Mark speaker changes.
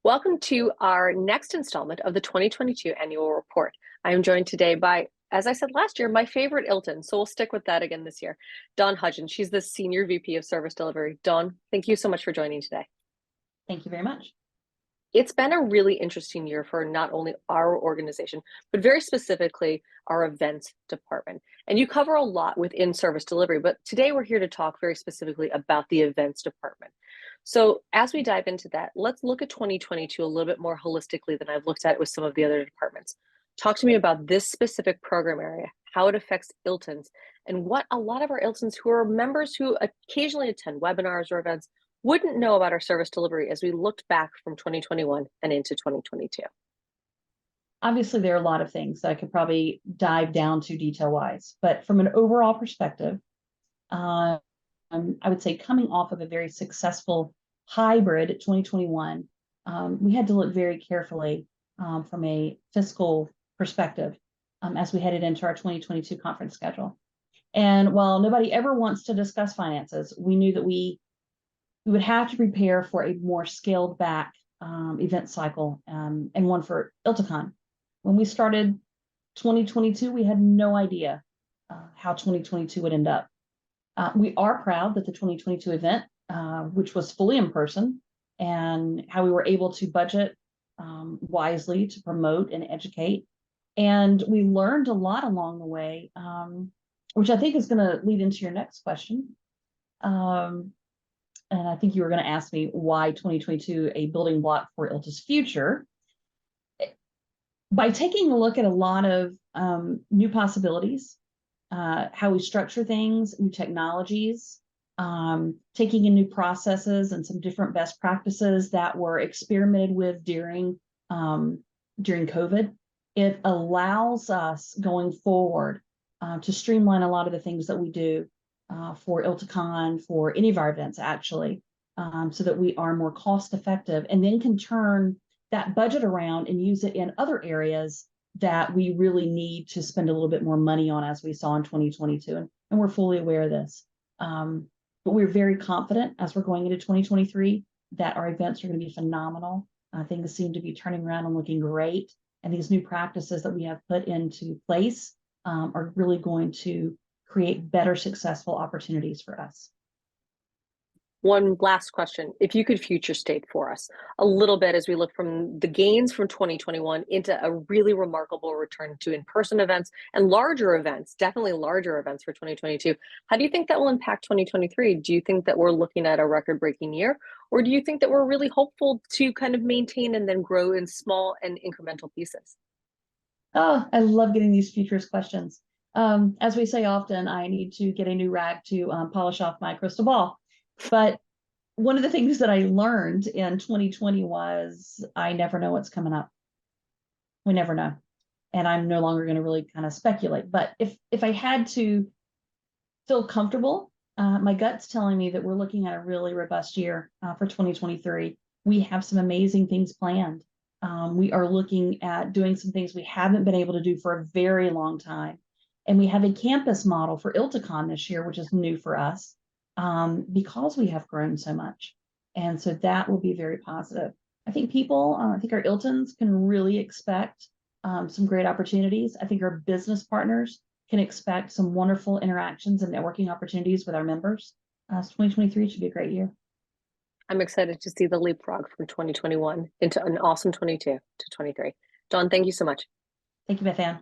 Speaker 1: Welcome to our next installment of the 2022 annual report. I am joined today by, as I said last year, my favorite ILTA, so we'll stick with that again this year, Dawn Hudgins. She's the Senior VP of Service Delivery. Dawn, thank you so much for joining today.
Speaker 2: Thank you very much.
Speaker 1: It's been a really interesting year for not only our organization, but very specifically our events department. And you cover a lot within service delivery, but today we're here to talk very specifically about the events department. So as we dive into that, let's look at 2022 a little bit more holistically than I've looked at it with some of the other departments. Talk to me about this specific program area, how it affects ILTAs, and what a lot of our ILTAs who are members who occasionally attend webinars or events wouldn't know about our service delivery as we looked back from 2021 and into 2022.
Speaker 2: Obviously, there are a lot of things that I could probably dive down to detail-wise, but from an overall perspective, I would say coming off of a very successful hybrid 2021, we had to look very carefully from a fiscal perspective as we headed into our 2022 conference schedule. And while nobody ever wants to discuss finances, we knew that we would have to prepare for a more scaled back event cycle and one for ILTACon. When we started 2022, we had no idea how 2022 would end up. We are proud that the 2022 event, which was fully in person, and how we were able to budget wisely to promote and educate. And we learned a lot along the way, which I think is going to lead into your next question. And I think you were going to ask me why 2022 a building block for ILTA's future. By taking a look at a lot of new possibilities, how we structure things, new technologies, taking in new processes and some different best practices that were experimented with during COVID, it allows us going forward to streamline a lot of the things that we do for ILTACon, for any of our events actually, so that we are more cost effective and then can turn that budget around and use it in other areas that we really need to spend a little bit more money on, as we saw in 2022. And we're fully aware of this. But we're very confident as we're going into 2023 that our events are going to be phenomenal. Things seem to be turning around and looking great. And these new practices that we have put into place are really going to create better successful opportunities for us.
Speaker 1: One last question, if you could future state for us a little bit as we look from the gains from 2021 into a really remarkable return to in-person events and larger events, definitely larger events for 2022. How do you think that will impact 2023? Do you think that we're looking at a record-breaking year? Or do you think that we're really hopeful to kind of maintain and then grow in small and incremental pieces?
Speaker 2: Oh, I love getting these futurist questions. As we say often, I need to get a new rag to polish off my crystal ball. But one of the things that I learned in 2020 was I never know what's coming up. We never know. And I'm no longer going to really kind of speculate. But if I had to feel comfortable, my gut's telling me that we're looking at a really robust year for 2023. We have some amazing things planned. We are looking at doing some things we haven't been able to do for a very long time. And we have a campus model for ILTACon this year, which is new for us because we have grown so much. And so that will be very positive. I think I think our ILTAs can really expect some great opportunities. I think our business partners can expect some wonderful interactions and networking opportunities with our members. 2023 should be a great year.
Speaker 1: I'm excited to see the leapfrog from 2021 into an awesome 22 to 23. Dawn, thank you so much.
Speaker 2: Thank you, Beth Ann.